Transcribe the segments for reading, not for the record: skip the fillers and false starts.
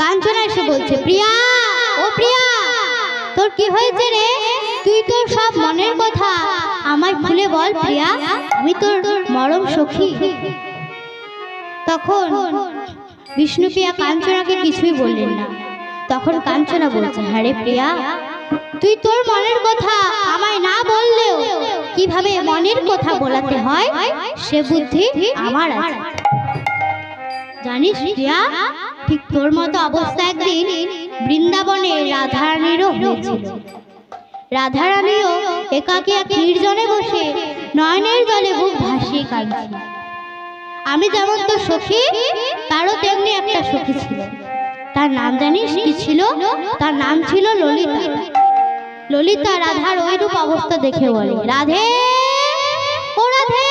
কাঞ্চনা এসে বলছে, প্রিয়া, ও প্রিয়া, তোর কি হয়েছে রে? তুই তোর সব মনের কথা আমায় খুলে বল প্রিয়া, আমি তোর মরম সখী। তখন বিষ্ণুপ্রিয়া কাঞ্চনাকে কিছুই বললেন না। তখন কাঞ্চনা বলছে, হ্যাঁ রে প্রিয়া, তুই তোর মনের কথা আমায় না বললেও কিভাবে মনের কথা বলাতে হয় সে বুদ্ধি আমার আছে। জানিস প্রিয়া, ঠিক তোর মতো অবস্থা একদিন বৃন্দাবনে রাধারানীরও হয়েছিল। রাধারানীও একাকী এক নির্জনে বসে নয়নের জলে বুক ভাসিয়ে কাঁদছিল। আমি যেমন তোর সখী, তারও তেমনি একটা সখী ছিল। তার নাম জানিস কি ছিল? তার নাম ছিল ললিতা। ললিতা রাধার ওইরূপ অবস্থা দেখে বলে, রাধে, ও রাধে,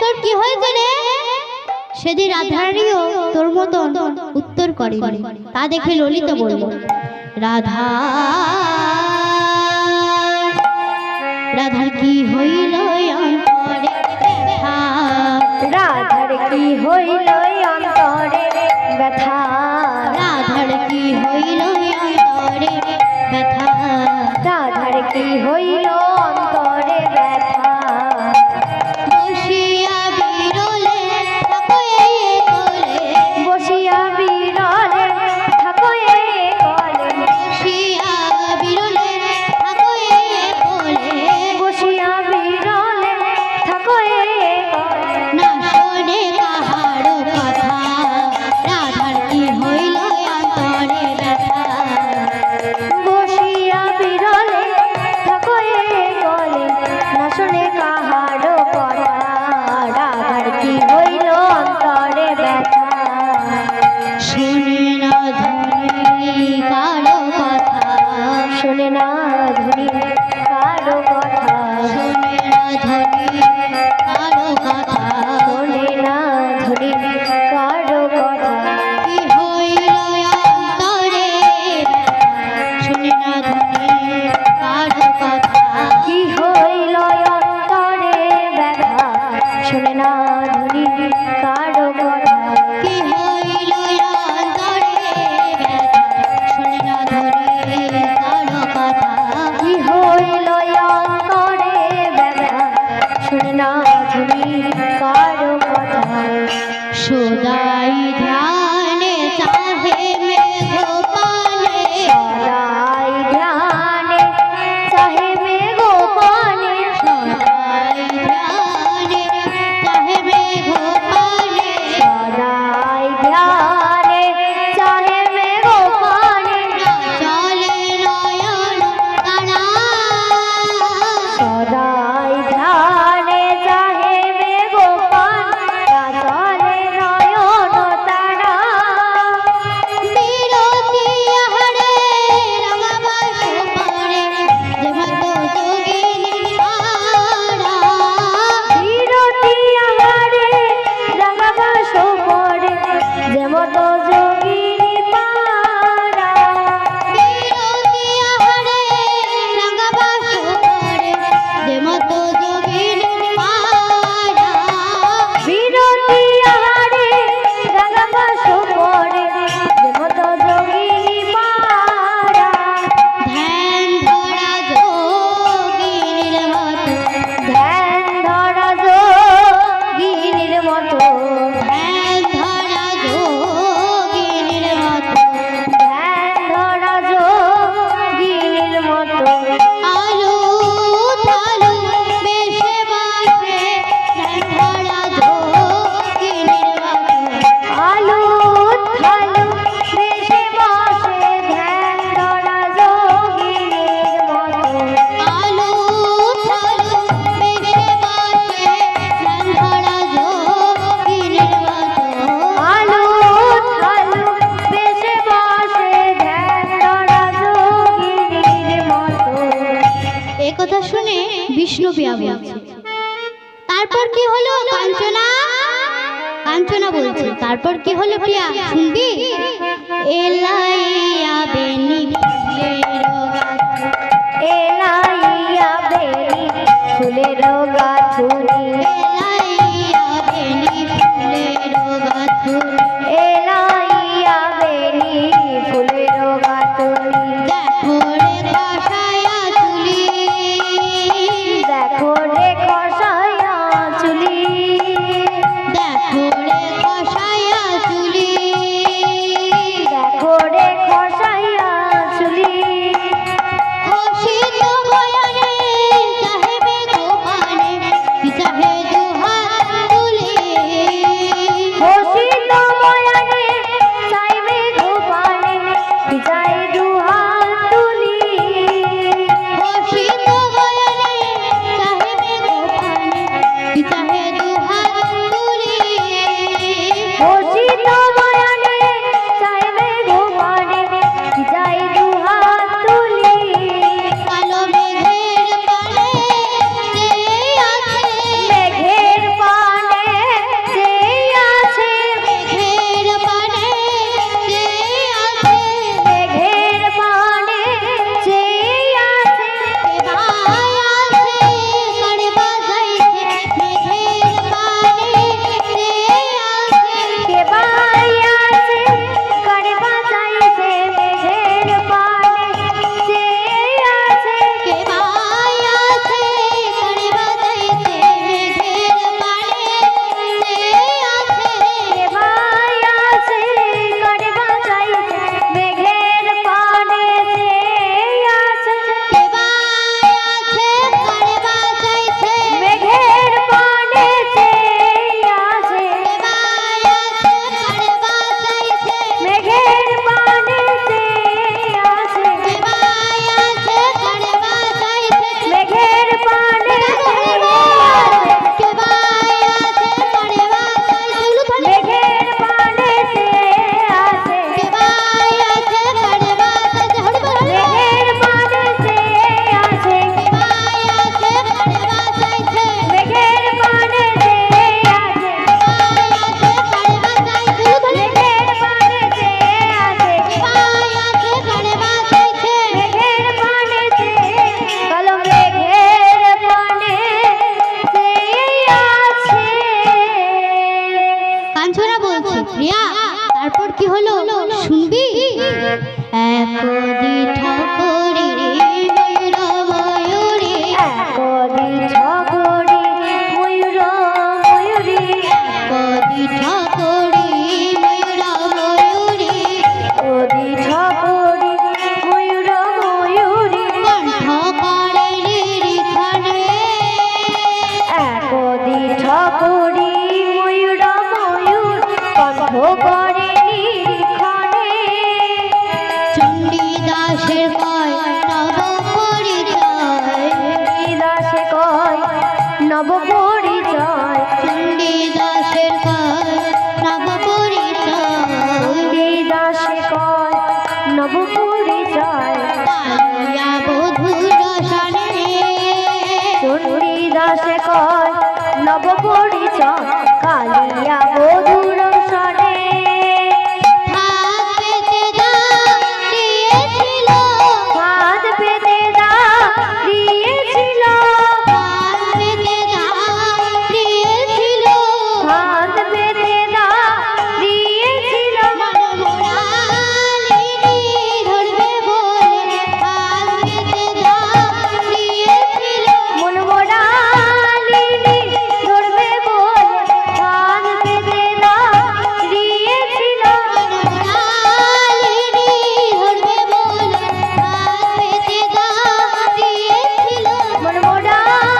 তোর কি হয়েছে রে? সেদিন রাধারানীও তোর মতন উত্তর করেনি। তা দেখে ললিতা বলল, রাধা, রাধার কি হইল অন্তরে ব্যথা, রাধার কি হইল অন্তরে ব্যথা, রাধার কি হইল অন্তরে ব্যথা, রাধার কি হইল অন্তরে ব্যথা, বসিয়া বিরলে থাকো এই কোলে, বসিয়া বিরলে থাকো এই কোলে, বসিয়া বিরলে থাকো এই কোলে, বসিয়া বিরলে থাকো এই কোলে, না শোনে কাহারো কথা, রাধার কি হইল অন্তরে ব্যথা, বসিয়া বিরলে থাকো এই কোলে, না শুনে কাহারো কথা, রাধার কি হইল অন্তরে ব্যথা, শুনে না ধনী কারো কথা, শুনে না ধনী কারো কথা, শুনে না ধনী কারো কথা, শোনে না ধনী কারো কথা, কি হইল অন্তরে ব্যথা, শুনে না ধনী কারো কথা, কি হইল অন্তরে ব্যথা, শোনে না ধনী কারো কথা, কি হইল অন্তরে ব্যথা, শুনে না ধনী কারো কথা, কি হইল অন্তরে ব্যথা, শোনে না ধনী কারো কথা, সদাই ধ্যানে চাহে মেঘ পানে, সদাই ধ্যানে চাহে মেঘ পানে, সদাই ধ্যানে চাহে মেঘ পানে, সদাই ধ্যানে চাহে মেঘ পানে, চলে নয়ন তারা, সদাই ধ্যানে চাহে মেঘ পানে, চলে নয়ন তারা, বিরতি আহারে রঙবাস পরে যে মতো যোগিনী পারা, বিরতি আহারে রঙবাস পরে যে মতো যোগিনী পারা, বিরতি আহারে রঙবাস পরে যে মতো যোগিনী পারা, বিরতি আহারে রঙবাস পরে যে মতো যোগিনী পারা, ধ্যান ধরা যোগিনীর মতো, ধ্যান ধরা যোগিনীর মতো, ধ্যান ধরা যোগিনীর মতো, ধ্যান ধরা যোগিনীর মতো, আলু থালু বেশে বাসে ধ্যান ধরা যোগিনীর মতো, আলু থালু বেশে বসে ধ্যান ধরা যোগিনীর মতো, আলু থালু বেশে বাসে ধ্যান ধরা যোগিনীর মতো, আলু থালু বেশে বসে ধ্যান ধরা যোগিনীর মতো। এ কথা শুনে বিষ্ণুপ্রিয়া বলছে, তারপর কি হলো কাঞ্চনা? কাঞ্চনা বলছে, তারপর কি হলো প্রিয়া শুনবি? এলাইয়া বেনি ফুলের গাছে, এলাইয়া বেনি ফুলের গাথুনি, এলাইয়া বেনি ফুলের গাছে, এলাইয়া বেনি হলো শুনবি? একদি ঠাকুরি ময়ূর ময়ূরী, একদি ঠাকুরি ময়ূর ময়ূরী, একদি ঠাকুরি ময়ূর ময়ূরী, একদি ঠাকুরি ময়ূর ময়ূরী, কণ্ঠ করে নিরিখনে, একদি ঠাকুরি ময়ূর ময়ূর, কণ্ঠ করে নিরিখনে। চণ্ডীদাসের কয় নব পরিচয়, চণ্ডীদাসে কয় নব পরিচয়, চণ্ডীদাসের কয় নব পরিচয়, চণ্ডীদাসে কয় নব পরিচয়, পালিয়া বধূর রসনে, চণ্ডীদাসে কয় নব পরিচয়, কালিয়া বধূর সনে। হাত পেতে দাঁড়িয়েছিল, হাত পেতে দিয়েছিল, হাত পেতে দাঁড়িয়েছিল, হাত পেতে দিয়েছিল, মনমোরালিনী ধরবে বলে হাত পেতে দাঁড়িয়েছিল, মনমোরালিনী ধরবে বলে হাত পেতে দিয়েছিল, মনমোরালিনী ধরবে বলে হাত পেতে দাঁড়িয়েছিল, মনমোরালিনী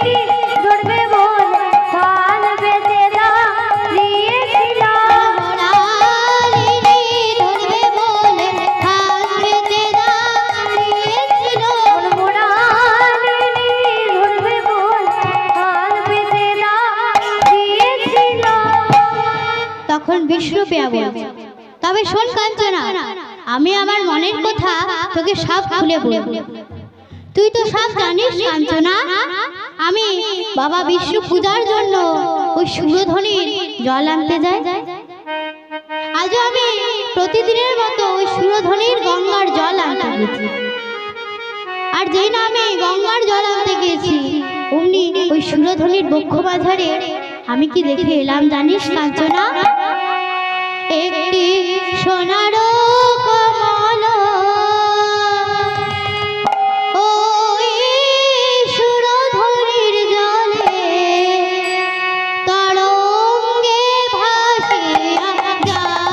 ধরবে বলে হাত পেতে দিয়েছিল, মনমোরালিনী ধরবে বলে হাত পেতে দাঁড়িয়েছিল। মনমোরালিনী ধরবে বলে হাত পেতে দিয়েছিল। তখন বিষ্ণুপ্রিয়া বলছে, তবে শোন কাঞ্চনা, আমি আমার মনের কথা তোকে সব খুলে বলবো। তুই তো সব জানিস কাঞ্চনা, আমি বাবা বিষ্ণু পূজার জন্য ওই সুরধ্বনির জল আনতে যাই। আজও আমি প্রতিদিনের মতো ওই সুরধ্বনির গঙ্গার জল আনতে গেছি। আর যেই না আমি গঙ্গার জল আনতে গেছি, অমনি ওই সুরধ্বনির বক্ষ বাজারে আমি কি দেখে এলাম জানিস কাঞ্চনা? একটি সোনার কমল, ওই সুরধুনির জলে তরঙ্গে ভাসিয়া যায়,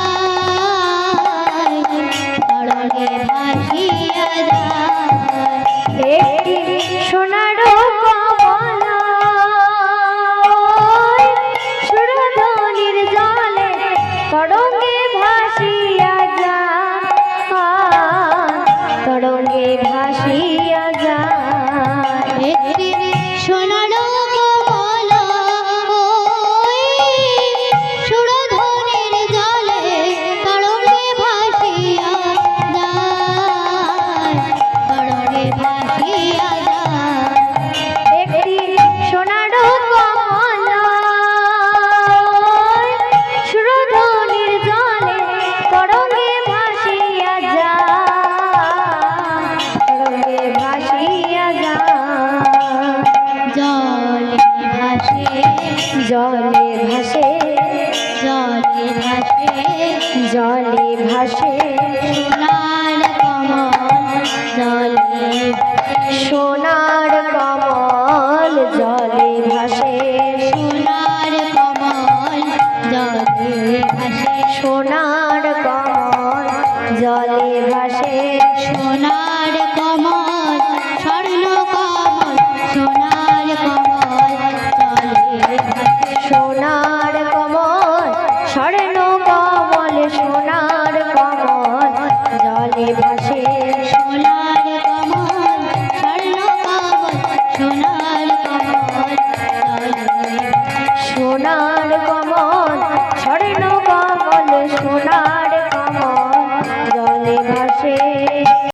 তরঙ্গে ভাসিয়া যায়। একটি সোনার কমল, সুরধনির জলে তরঙ্গে ভাসিয়া যায়, তরঙ্গে ভাসিয়া যায়। একটি সোনার কমল, ওই সুরধুনির জলে তরঙ্গে ভাসিয়া যায়, তরঙ্গে ভাসিয়া যায়। একটি সোনার কমল, সুরধনির জলে তরঙ্গে ভাসিয়া যায়, তরঙ্গে ভাসিয়া যায়। জলে ভাসে, জলে ভাসে, জলে ভাসে জলে ভাসে, সোনার কমল, জলে সোনার কমল জলে ভাসে, সোনার কমল, জলে ভাসে সোনার কমল জলে ভাসে, সোনার